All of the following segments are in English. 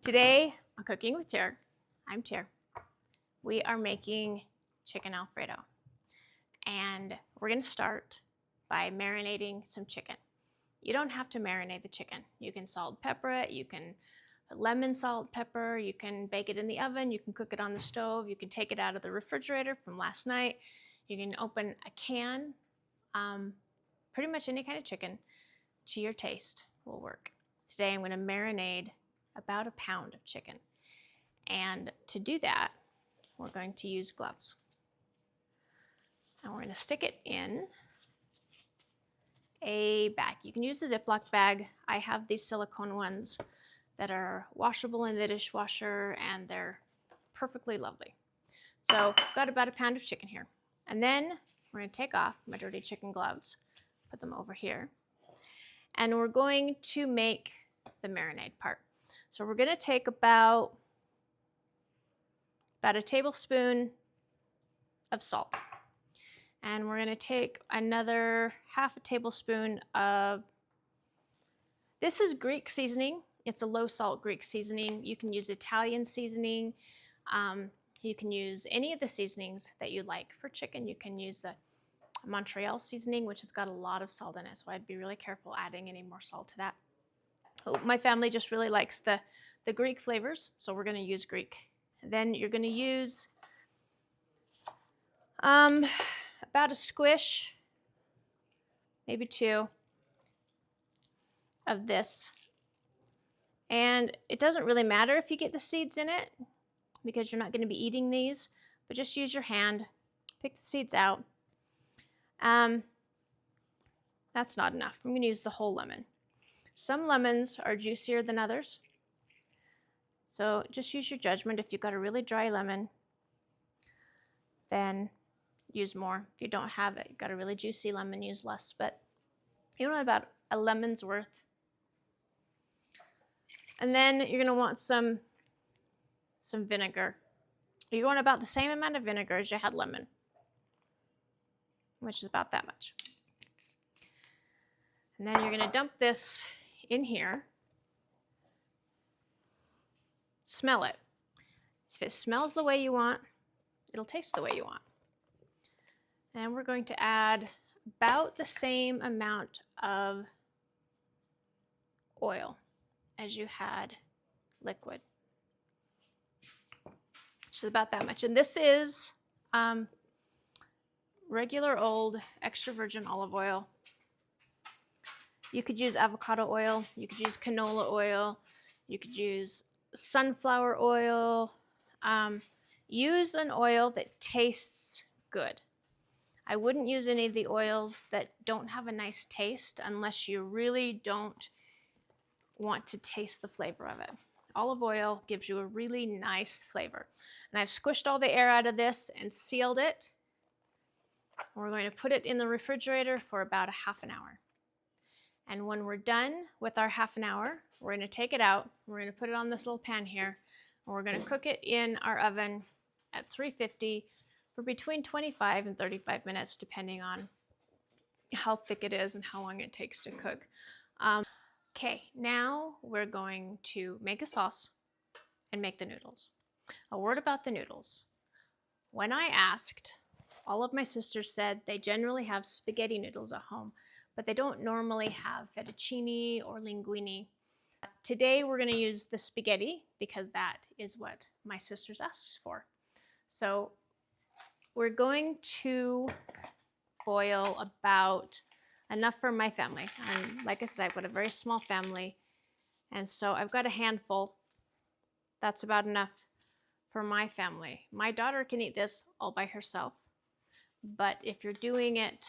Today on Cooking with Chair, I'm Chair. We are making chicken Alfredo. And we're going to start by marinating some chicken. You don't have to marinate the chicken. You can salt, pepper it, you can lemon, salt, pepper, you can bake it in the oven, you can cook it on the stove, you can take it out of the refrigerator from last night, you can open a can, pretty much any kind of chicken to your taste will work. Today I'm going to marinate about a pound of chicken. And to do that, we're going to use gloves. And we're going to stick it in a bag. You can use a Ziploc bag. I have these silicone ones that are washable in the dishwasher, and they're perfectly lovely. So I've got about a pound of chicken here. And then we're going to take off my dirty chicken gloves, put them over here, and we're going to make the marinade part. So we're going to take about a tablespoon of salt. And we're going to take another half a tablespoon of, this is Greek seasoning. It's a low salt Greek seasoning. You can use Italian seasoning. You can use any of the seasonings that you like for chicken. You can use a Montreal seasoning, which has got a lot of salt in it. So I'd be really careful adding any more salt to that. My family just really likes the Greek flavors, so we're going to use Greek. Then you're going to use about a squish, maybe two, of this. And it doesn't really matter if you get the seeds in it, because you're not going to be eating these, but just use your hand, pick the seeds out. That's not enough. I'm going to use the whole lemon. Some lemons are juicier than others, so just use your judgment. If you've got a really dry lemon, then use more. If you don't have it, you've got a really juicy lemon, use less, but you want about a lemon's worth. And then you're going to want some vinegar. You're going about the same amount of vinegar as you had lemon, which is about that much. And then you're going to dump this in here. Smell it. If it smells the way you want, it'll taste the way you want. And we're going to add about the same amount of oil as you had liquid. Which is about that much. And this is regular old extra virgin olive oil. You could use avocado oil, you could use canola oil, you could use sunflower oil. Use an oil that tastes good. I wouldn't use any of the oils that don't have a nice taste unless you really don't want to taste the flavor of it. Olive oil gives you a really nice flavor. And I've squished all the air out of this and sealed it. We're going to put it in the refrigerator for about a half an hour. And when we're done with our half an hour, we're going to take it out. We're going to put it on this little pan here. And we're going to cook it in our oven at 350 for between 25 and 35 minutes, depending on how thick it is and how long it takes to cook. Okay, now we're going to make a sauce and make the noodles. A word about the noodles. When I asked, all of my sisters said they generally have spaghetti noodles at home, but they don't normally have fettuccine or linguine. Today we're going to use the spaghetti because that is what my sisters asked for. So we're going to boil about enough for my family. And like I said, I've got a very small family, and so I've got a handful. That's about enough for my family. My daughter can eat this all by herself, but if you're doing it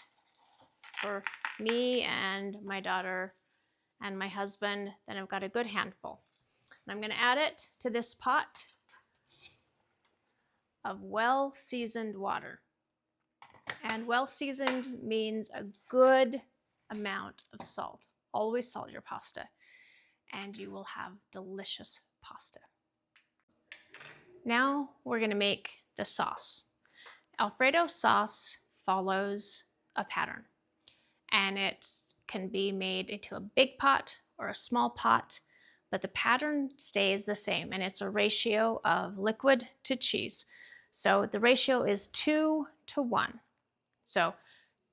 for me and my daughter and my husband, then I've got a good handful. And I'm going to add it to this pot of well-seasoned water. And well-seasoned means a good amount of salt. Always salt your pasta, and you will have delicious pasta. Now we're going to make the sauce. Alfredo sauce follows a pattern, and it can be made into a big pot or a small pot, but the pattern stays the same, and it's a ratio of liquid to cheese. So the ratio is 2 to 1. So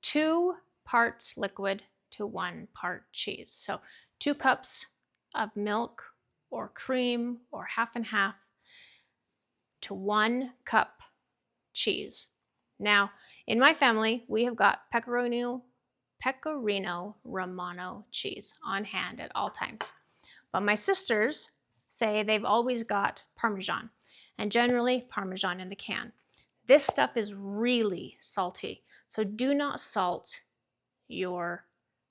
2 parts liquid to 1 part cheese. So 2 cups of milk or cream or half and half to 1 cup cheese. Now, in my family, we have got Pecorino-Romano cheese on hand at all times. But my sisters say they've always got Parmesan, and generally Parmesan in the can. This stuff is really salty, so do not salt your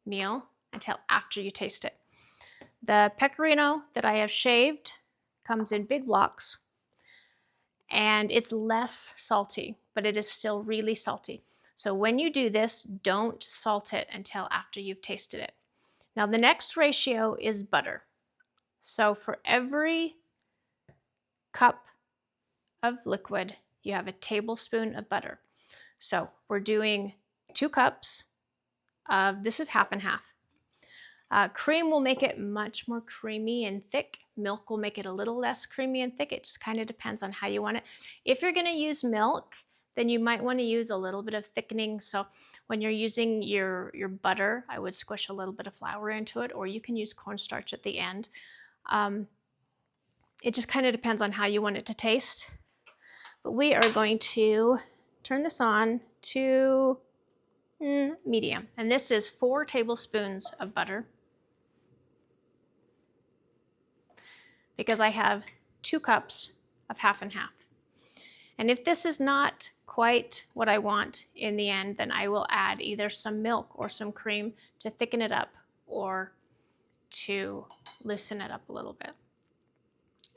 meal until after you taste it. The pecorino that I have shaved comes in big blocks, and it's less salty, but it is still really salty. So when you do this, don't salt it until after you've tasted it. Now the next ratio is butter. So for every cup of liquid, you have a tablespoon of butter. So we're doing 2 cups of, this is half and half. Cream will make it much more creamy and thick. Milk will make it a little less creamy and thick. It just kind of depends on how you want it. If you're going to use milk, then you might want to use a little bit of thickening. So when you're using your butter, I would squish a little bit of flour into it, or you can use cornstarch at the end. It just kind of depends on how you want it to taste. But we are going to turn this on to medium. And this is 4 tablespoons of butter, because I have 2 cups of half and half. And if this is not quite what I want in the end, then I will add either some milk or some cream to thicken it up or to loosen it up a little bit.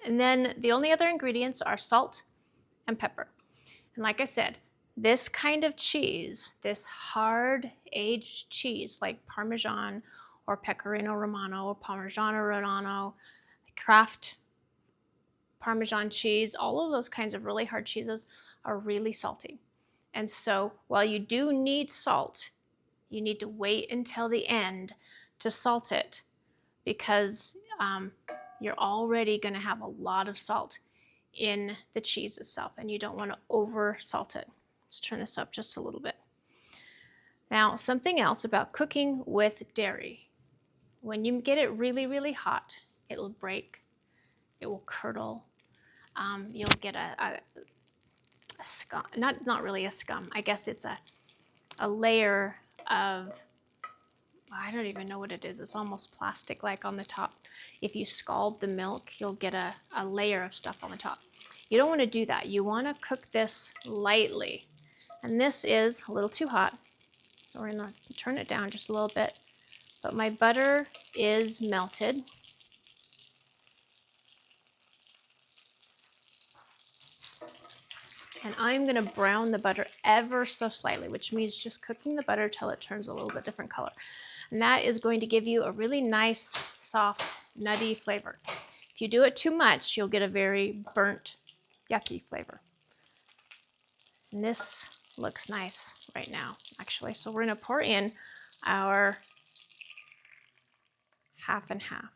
And then the only other ingredients are salt and pepper. And like I said, this kind of cheese, this hard aged cheese like Parmesan or Pecorino-Romano or Parmigiano-Reggiano, Kraft Parmesan cheese, all of those kinds of really hard cheeses are really salty. And so while you do need salt, you need to wait until the end to salt it, because you're already going to have a lot of salt in the cheese itself, and you don't want to over salt it. Let's turn this up just a little bit. Now, something else about cooking with dairy. When you get it really, really hot, it'll break, it will curdle. You'll get a scum, not really a scum. I guess it's a layer of, I don't even know what it is. It's almost plastic-like on the top. If you scald the milk, you'll get a layer of stuff on the top. You don't want to do that. You want to cook this lightly. And this is a little too hot, so we're going to turn it down just a little bit. But my butter is melted. And I'm going to brown the butter ever so slightly, which means just cooking the butter till it turns a little bit different color. And that is going to give you a really nice, soft, nutty flavor. If you do it too much, you'll get a very burnt, yucky flavor. And this looks nice right now, actually. So we're going to pour in our half and half.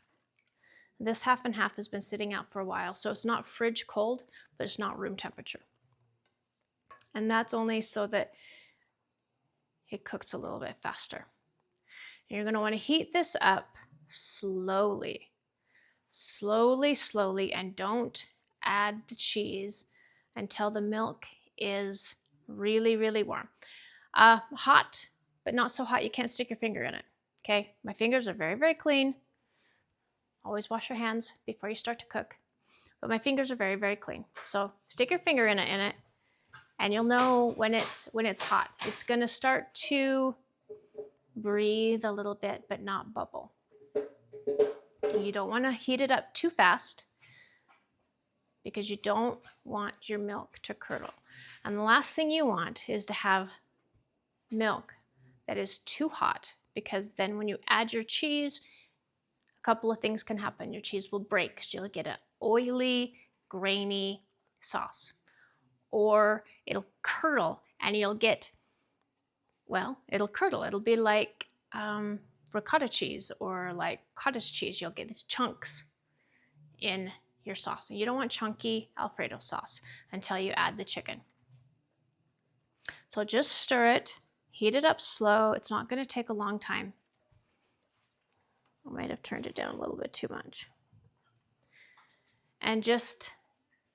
This half and half has been sitting out for a while, so it's not fridge cold, but it's not room temperature. And that's only so that it cooks a little bit faster. And you're going to want to heat this up slowly, slowly, and don't add the cheese until the milk is really, really warm. Hot, but not so hot you can't stick your finger in it. Okay, my fingers are very, very clean. Always wash your hands before you start to cook. But my fingers are very, very clean. So stick your finger in it, and you'll know when it's hot. It's going to start to breathe a little bit, but not bubble. You don't want to heat it up too fast, because you don't want your milk to curdle. And the last thing you want is to have milk that is too hot, because then when you add your cheese, a couple of things can happen. Your cheese will break, because you'll get an oily, grainy sauce. Or it'll curdle, and you'll get, well, it'll curdle. It'll be like ricotta cheese or like cottage cheese. You'll get these chunks. in your sauce. And you don't want chunky Alfredo sauce until you add the chicken. So just stir it, heat it up slow. It's not going to take a long time. I might have turned it down a little bit too much. And just,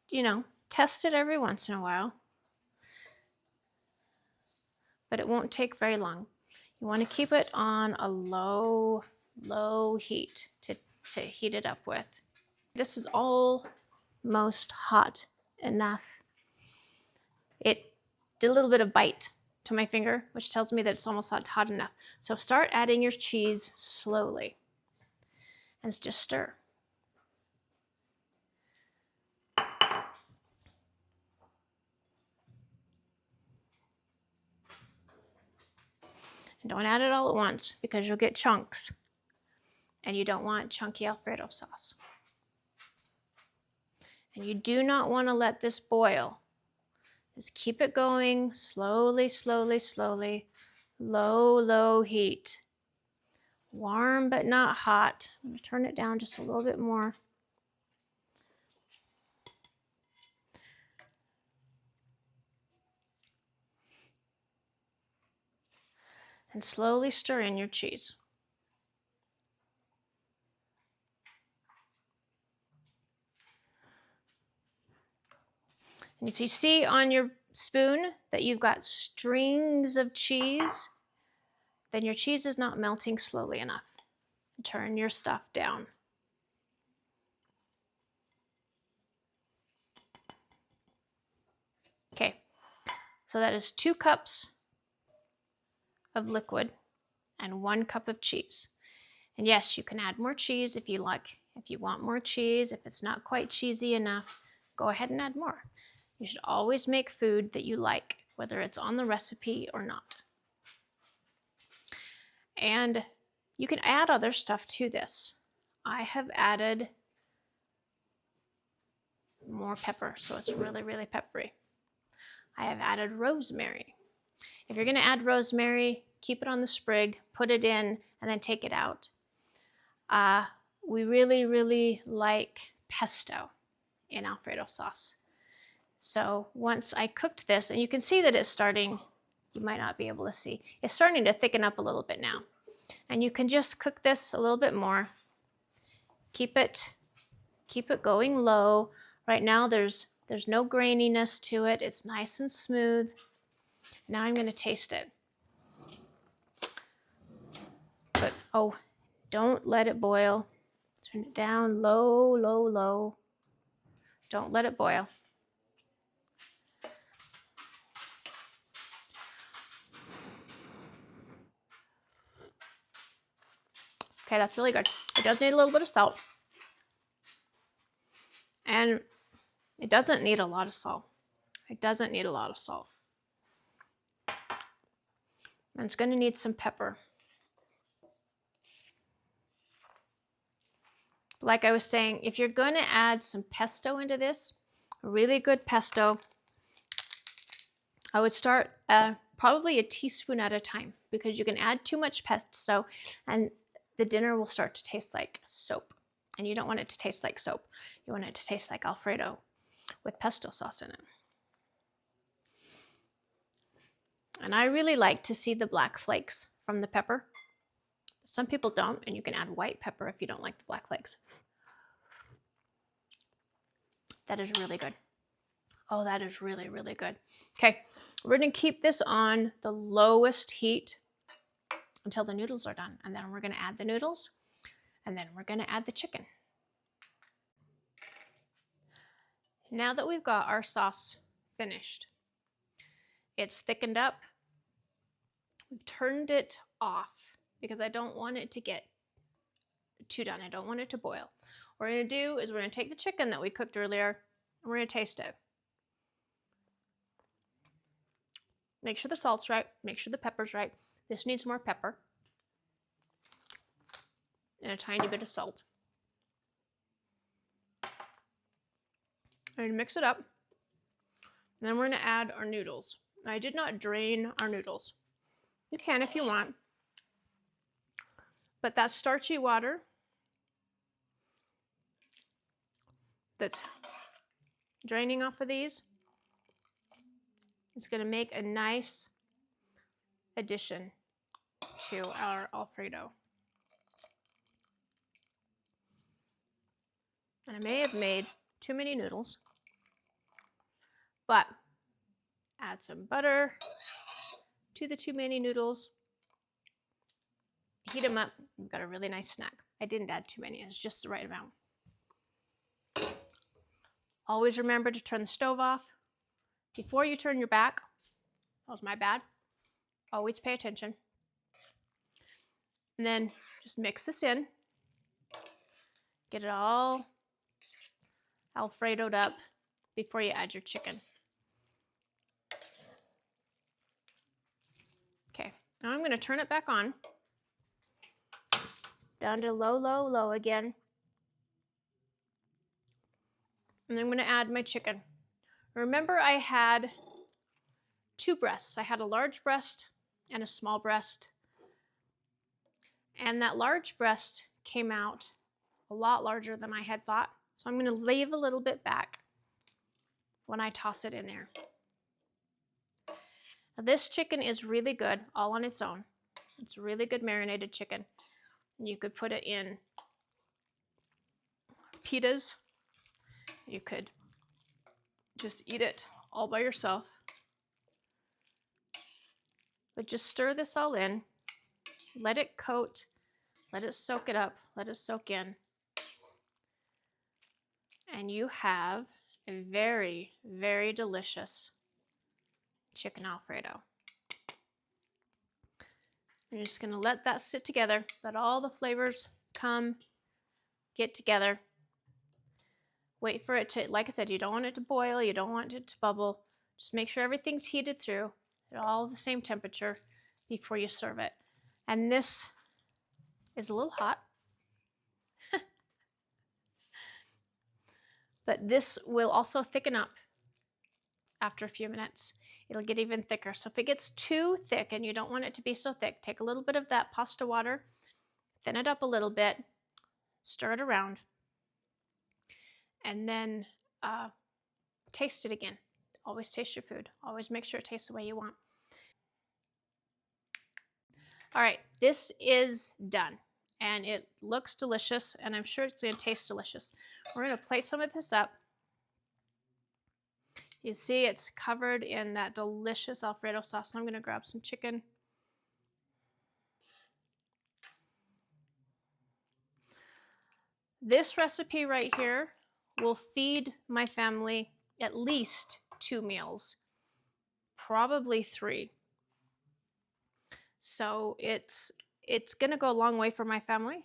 you know, test it every once in a while. But it won't take very long. You want to keep it on a low heat to heat it up with. This is almost hot enough. It did a little bit of bite to my finger, which tells me that it's almost hot enough. So start adding your cheese slowly and just stir. And don't add it all at once because you'll get chunks. And you don't want chunky Alfredo sauce. And you do not want to let this boil. Just keep it going slowly, slowly, slowly. Low heat. Warm but not hot. I'm going to turn it down just a little bit more. And slowly stir in your cheese. And if you see on your spoon that you've got strings of cheese, then your cheese is not melting slowly enough. Turn your stuff down. Okay, so that is 2 cups of liquid and 1 cup of cheese. And yes, you can add more cheese if you like. If you want more cheese, if it's not quite cheesy enough, go ahead and add more. You should always make food that you like, whether it's on the recipe or not. And you can add other stuff to this. I have added more pepper, so it's really peppery. I have added rosemary. If you're going to add rosemary, keep it on the sprig, put it in, and then take it out. We really like pesto in Alfredo sauce. So once I cooked this, and you can see that it's starting, you might not be able to see, it's starting to thicken up a little bit now. And you can just cook this a little bit more. Keep it going low. Right now there's no graininess to it. It's nice and smooth. Now I'm going to taste it. But oh, don't let it boil. Turn it down low. Don't let it boil. Okay, that's really good. It does need a little bit of salt. And it doesn't need a lot of salt. It doesn't need a lot of salt. And it's going to need some pepper. Like I was saying, if you're going to add some pesto into this, a really good pesto, I would start probably a teaspoon at a time, because you can add too much pesto and the dinner will start to taste like soap. And you don't want it to taste like soap. You want it to taste like Alfredo with pesto sauce in it. And I really like to see the black flakes from the pepper. Some people don't, and you can add white pepper if you don't like the black flakes. That is really good. Oh, that is really good. Okay, we're going to keep this on the lowest heat until the noodles are done. And then we're going to add the noodles, and then we're going to add the chicken. Now that we've got our sauce finished, it's thickened up. We've turned it off because I don't want it to get too done. I don't want it to boil. What we're going to do is we're going to take the chicken that we cooked earlier and we're going to taste it. Make sure the salt's right. Make sure the pepper's right. This needs more pepper and a tiny bit of salt. And mix it up. And then we're going to add our noodles. I did not drain our noodles. You can if you want. But that starchy water that's draining off of these is going to make a nice addition to our Alfredo. And I may have made too many noodles, but add some butter to the too many noodles, heat them up, you've got a really nice snack. I didn't add too many, it's just the right amount. Always remember to turn the stove off before you turn your back. That was my bad. Always pay attention. And then just mix this in. Get it all Alfredoed up before you add your chicken. Okay, now I'm going to turn it back on. Down to low, low, low again. And I'm going to add my chicken. Remember, I had two breasts. I had a large breast and a small breast. And that large breast came out a lot larger than I had thought. So I'm going to leave a little bit back when I toss it in there. Now, this chicken is really good all on its own. It's really good marinated chicken. And you could put it in pitas. You could just eat it all by yourself. But just stir this all in. Let it coat. Let it soak it up. Let it soak in. And you have a very, very delicious chicken Alfredo. You're just going to let that sit together. Let all the flavors get together. Wait for it to, like I said, you don't want it to boil. You don't want it to bubble. Just make sure everything's heated through at all the same temperature before you serve it. And this is a little hot. But this will also thicken up after a few minutes. It'll get even thicker. So if it gets too thick and you don't want it to be so thick, take a little bit of that pasta water, thin it up a little bit, stir it around, and then taste it again. Always taste your food. Always make sure it tastes the way you want. All right, this is done. And it looks delicious, and I'm sure it's going to taste delicious. We're going to plate some of this up. You see it's covered in that delicious Alfredo sauce. I'm going to grab some chicken. This recipe right here will feed my family at least 2 meals, probably 3. So it's going to go a long way for my family.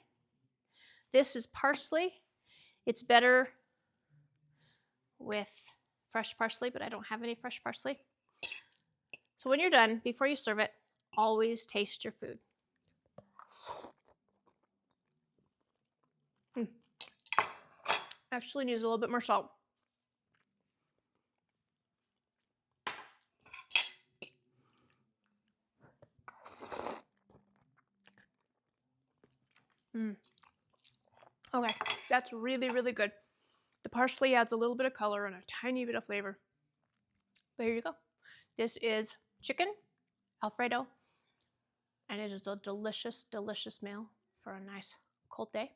This is parsley. It's better with fresh parsley, but I don't have any fresh parsley. So when you're done, before you serve it, always taste your food. Actually needs a little bit more salt. Okay, that's really, really good. The parsley adds a little bit of color and a tiny bit of flavor. But here you go. This is chicken Alfredo, and it is a delicious, delicious meal for a nice cold day.